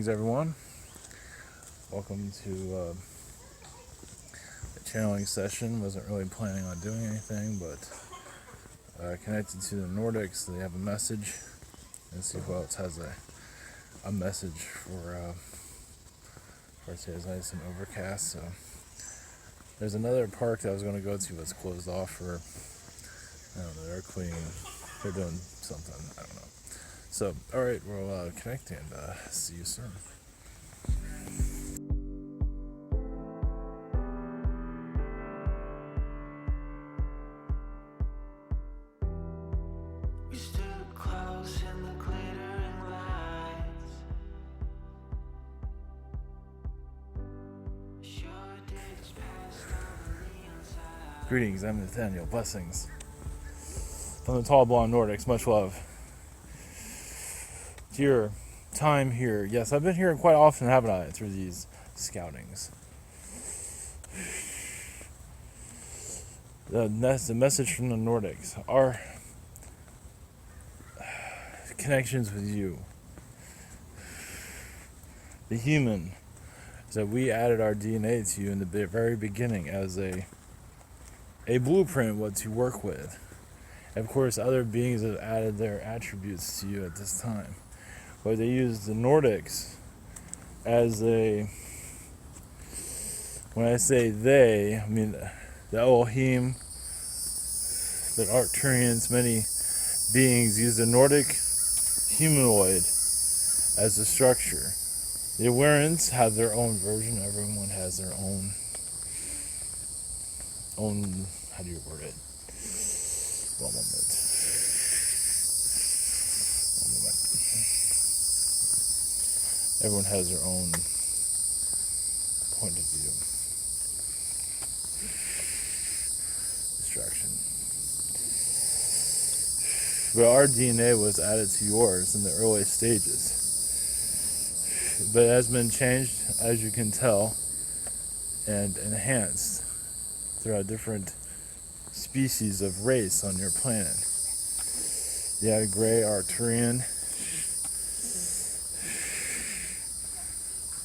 Greetings, everyone. Welcome to the channeling session. Wasn't really planning on doing anything, but connected to the Nordics. They have a message, and see who else has a message for today's nice and overcast. So there's another park that I was going to go to that's closed off for, I don't know, they're cleaning, they're doing something, I don't know. So, alright, we'll connect and see you soon. We stood close in the glittering lights. Sure days passed on the neon side. Greetings, I'm Nathaniel. Blessings. From the tall blonde Nordics, much love. To your time here. Yes, I've been here quite often, haven't I, through these scoutings. The message from the Nordics. Our connections with you. The human. Is that we added our DNA to you in the very beginning as a blueprint, what to work with. And of course, other beings have added their attributes to you at this time. But they used the Nordics as when I say they, I mean the Elohim, the Arcturians, many beings use the Nordic humanoid as the structure. The Awarans have their own version. Everyone has their own, how do you word it? One moment. Everyone has their own point of view. Distraction. But our DNA was added to yours in the early stages. But it has been changed, as you can tell, and enhanced throughout different species of race on your planet. You have gray Arcturian.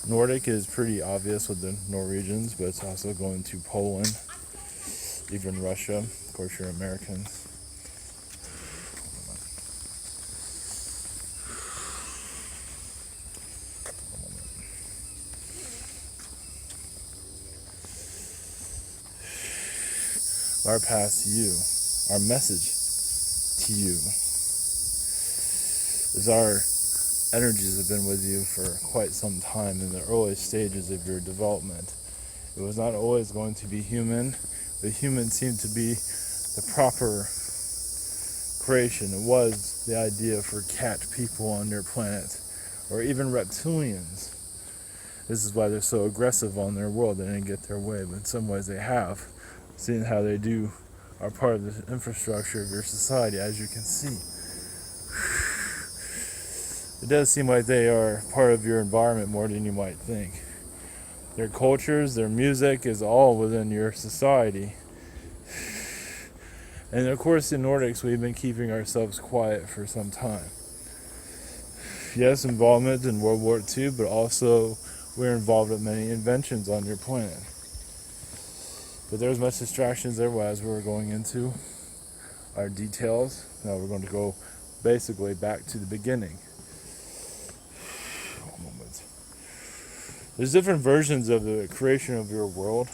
Nordic is pretty obvious with the Norwegians, but it's also going to Poland, even Russia. Of course, you're Americans. Our path to you, our message to you, is our energies have been with you for quite some time in the early stages of your development. It was not always going to be human, but human seemed to be the proper creation. It was the idea for cat people on your planet, or even reptilians. This is why they're so aggressive on their world. They didn't get their way, but in some ways they have. Seeing how they are part of the infrastructure of your society, as you can see. It does seem like they are part of your environment more than you might think. Their cultures, their music is all within your society. And of course, in Nordics, we've been keeping ourselves quiet for some time. Yes, involvement in World War II, but also we're involved in many inventions on your planet. But there's much distractions there as we were going into our details. Now we're going to go basically back to the beginning. One moment. There's different versions of the creation of your world.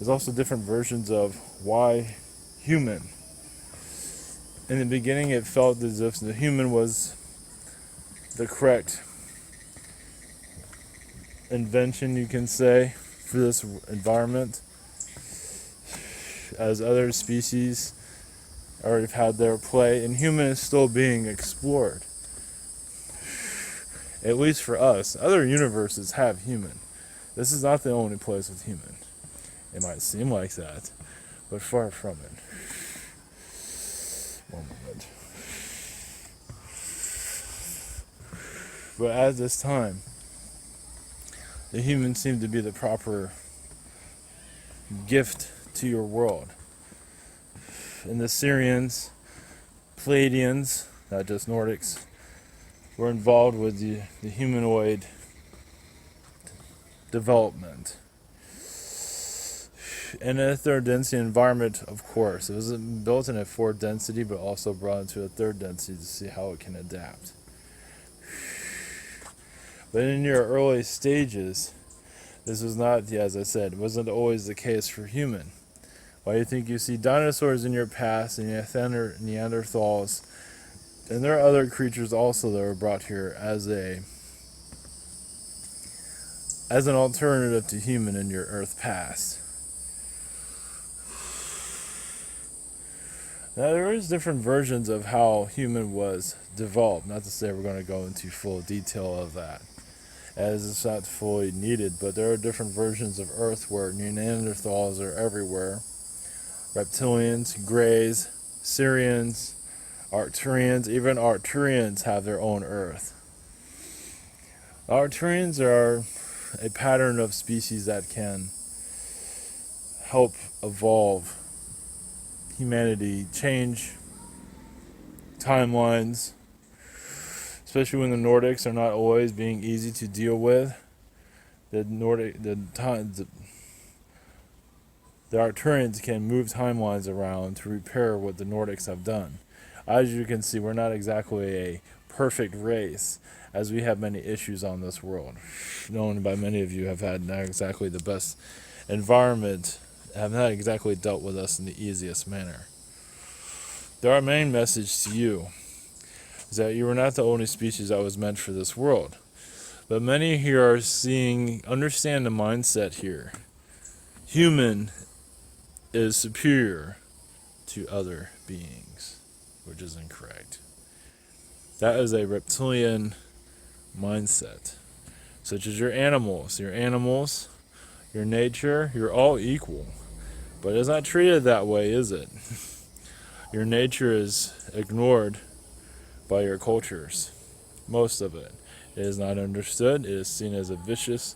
There's also different versions of why human. In the beginning, it felt as if the human was the correct invention, you can say, for this environment. As other species already have had their play, and human is still being explored. At least for us. Other universes have human. This is not the only place with human. It might seem like that, but far from it. One moment. But at this time, the humans seem to be the proper gift to your world. And the Syrians, Pleiadians, not just Nordics, were involved with the humanoid development. In a third density environment, of course, it was built in a fourth density, but also brought into a third density to see how it can adapt. But in your early stages, this was not, yeah, as I said, wasn't always the case for human. Why do you think you see dinosaurs in your past and Neanderthals, and there are other creatures also that were brought here as an alternative to human in your Earth past? Now there is different versions of how human was developed. Not to say we're going to go into full detail of that, as it's not fully needed, but there are different versions of Earth where Neanderthals are everywhere. Reptilians, Greys, Syrians, Arcturians, even Arcturians have their own Earth. Arcturians are a pattern of species that can help evolve humanity, change timelines, especially when the Nordics are not always being easy to deal with. The Arcturians can move timelines around to repair what the Nordics have done. As you can see, we're not exactly a perfect race, as we have many issues on this world. Known by many of you have had not exactly the best environment, have not exactly dealt with us in the easiest manner. Our main message to you is that you are not the only species that was meant for this world. But many here are understand the mindset here. Human is superior to other beings, which is incorrect. That is a reptilian mindset. Such as your animals. Your nature, you're all equal. But it's not treated that way, is it? Your nature is ignored by your cultures. Most of it. It is not understood. It is seen as a vicious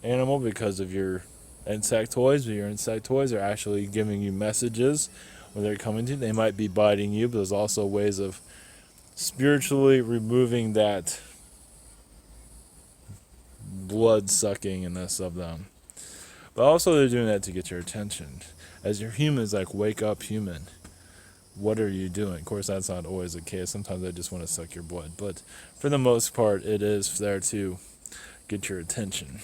animal because of your insectoids. But your insectoids are actually giving you messages when they're coming to you. They might be biting you, but there's also ways of spiritually removing that blood suckingness of them. But also they're doing that to get your attention. As your humans, like, wake up, human. What are you doing? Of course, that's not always the case. Sometimes they just want to suck your blood. But for the most part, it is there to get your attention.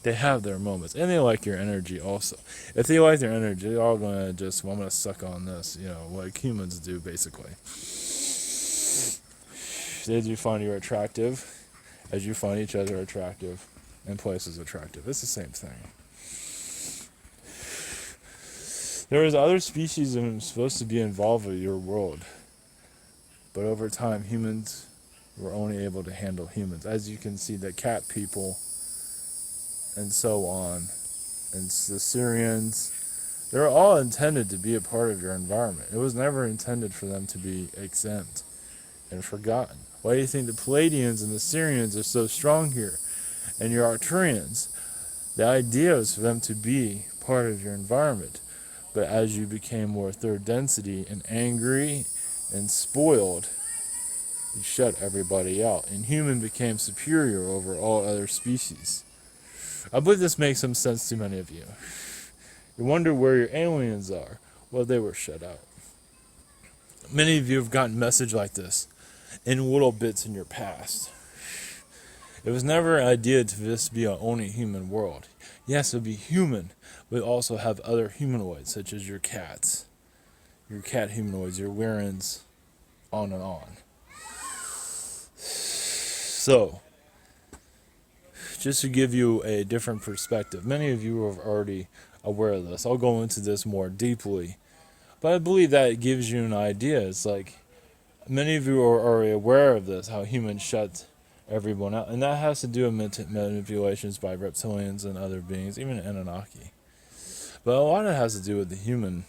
They have their moments. And they like your energy also. If they like their energy, they're all going to just, well, I'm going to suck on this, like humans do, basically. They do find you attractive, as you find each other attractive, and places attractive. It's the same thing. There is other species that are supposed to be involved with your world. But over time, humans were only able to handle humans. As you can see, the cat people, and so on, and the Syrians, they're all intended to be a part of your environment. It was never intended for them to be exempt and forgotten. Why do you think the Palladians and the Syrians are so strong here? And your Arcturians, the idea is for them to be part of your environment. But as you became more third density and angry and spoiled, you shut everybody out. And human became superior over all other species. I believe this makes some sense to many of you. You wonder where your aliens are. Well, they were shut out. Many of you have gotten message like this in little bits in your past. It was never an idea to this be an only human world. Yes, it would be human, but also have other humanoids, such as your cats, your cat humanoids, your Warrens, on and on. So, just to give you a different perspective, many of you are already aware of this. I'll go into this more deeply, but I believe that it gives you an idea. It's like many of you are already aware of this, how humans shut everyone out, and that has to do with manipulations by reptilians and other beings, even Anunnaki. But a lot of it has to do with the human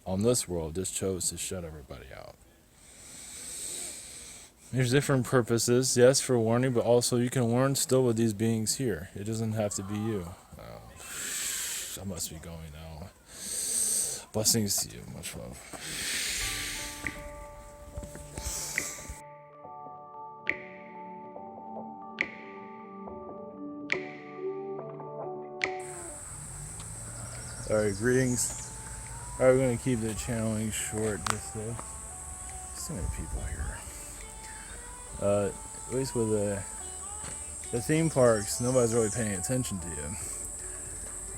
on this world just chose to shut everybody out. There's different purposes, yes, for warning, but also you can warn still with these beings here. It doesn't have to be you. I must be going now. Blessings to you. Much love. Alright, greetings. Alright, we're going to keep the channeling short. Just there's too many people here. At least with the theme parks, nobody's really paying attention to you.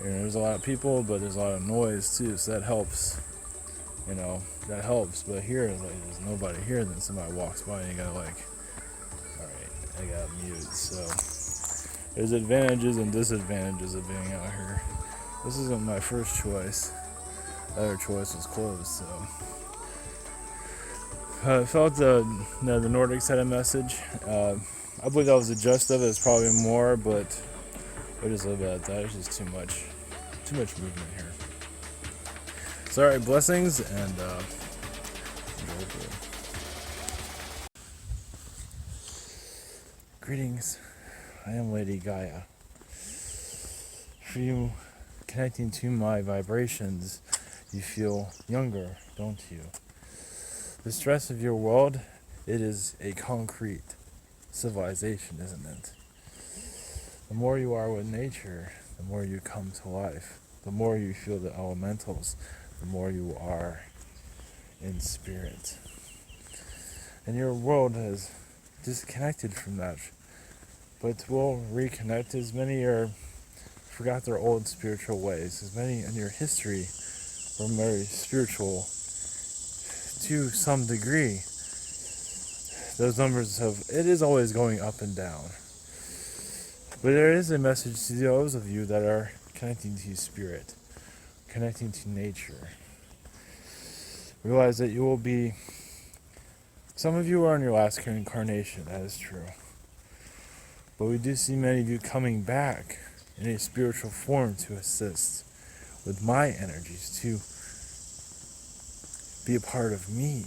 And there's a lot of people, but there's a lot of noise too, so that helps. That helps. But here, there's nobody here, then somebody walks by and you gotta alright, I gotta mute. So there's advantages and disadvantages of being out here. This isn't my first choice. The other choice was closed, so. I felt the Nordics had a message. I believe that was the gist of it. It's probably more, but we'll just leave it at that. There's just too much movement here. So, alright, blessings, and enjoy the greetings. I am Lady Gaia. For you connecting to my vibrations, you feel younger, don't you? The stress of your world, it is a concrete civilization, isn't it? The more you are with nature, the more you come to life. The more you feel the elementals, the more you are in spirit. And your world has disconnected from that, but will reconnect as many forgot their old spiritual ways. As many in your history were very spiritual to some degree. Those numbers it is always going up and down. But there is a message to those of you that are connecting to spirit, connecting to nature. Realize that you will be, some of you are in your last incarnation, that is true. But we do see many of you coming back in a spiritual form to assist with my energies, to be a part of me.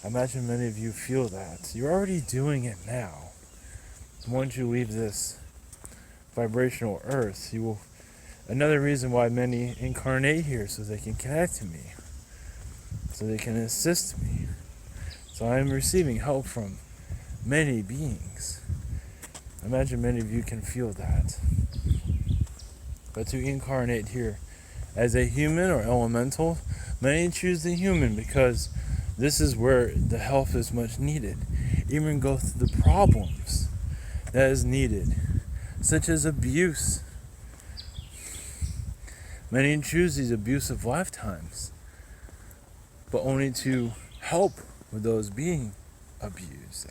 I imagine many of you feel that. You're already doing it now. Once you leave this vibrational earth, you will. Another reason why many incarnate here, so they can connect to me, so they can assist me. So I am receiving help from many beings. I imagine many of you can feel that. But to incarnate here as a human or elemental, many choose the human because this is where the help is much needed. Even go through the problems that is needed, such as abuse. Many choose these abusive lifetimes, but only to help with those being abused.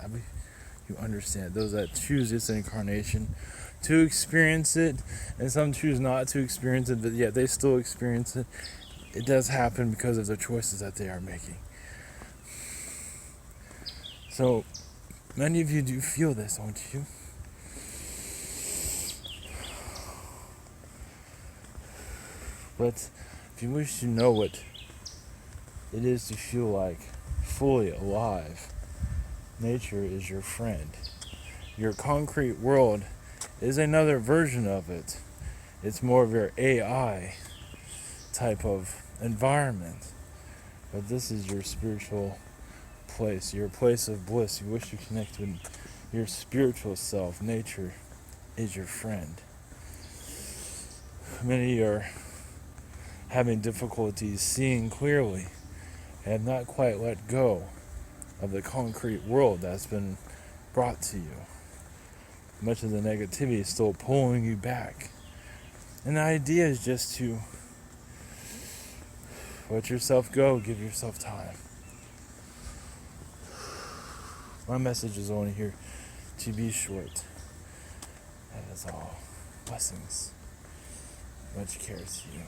You understand, those that choose this incarnation to experience it, and some choose not to experience it, but yet they still experience it. It does happen because of the choices that they are making. So, many of you do feel this, don't you? But if you wish to know what it is to feel like fully alive, nature is your friend. Your concrete world is another version of it. It's more of your AI type of environment. But this is your spiritual place, your place of bliss. You wish to connect with your spiritual self. Nature is your friend. Many are having difficulties seeing clearly and have not quite let go of the concrete world that's been brought to you. Much of the negativity is still pulling you back. And the idea is just to let yourself go, give yourself time. My message is only here to be short. That is all. Blessings. Much care to you.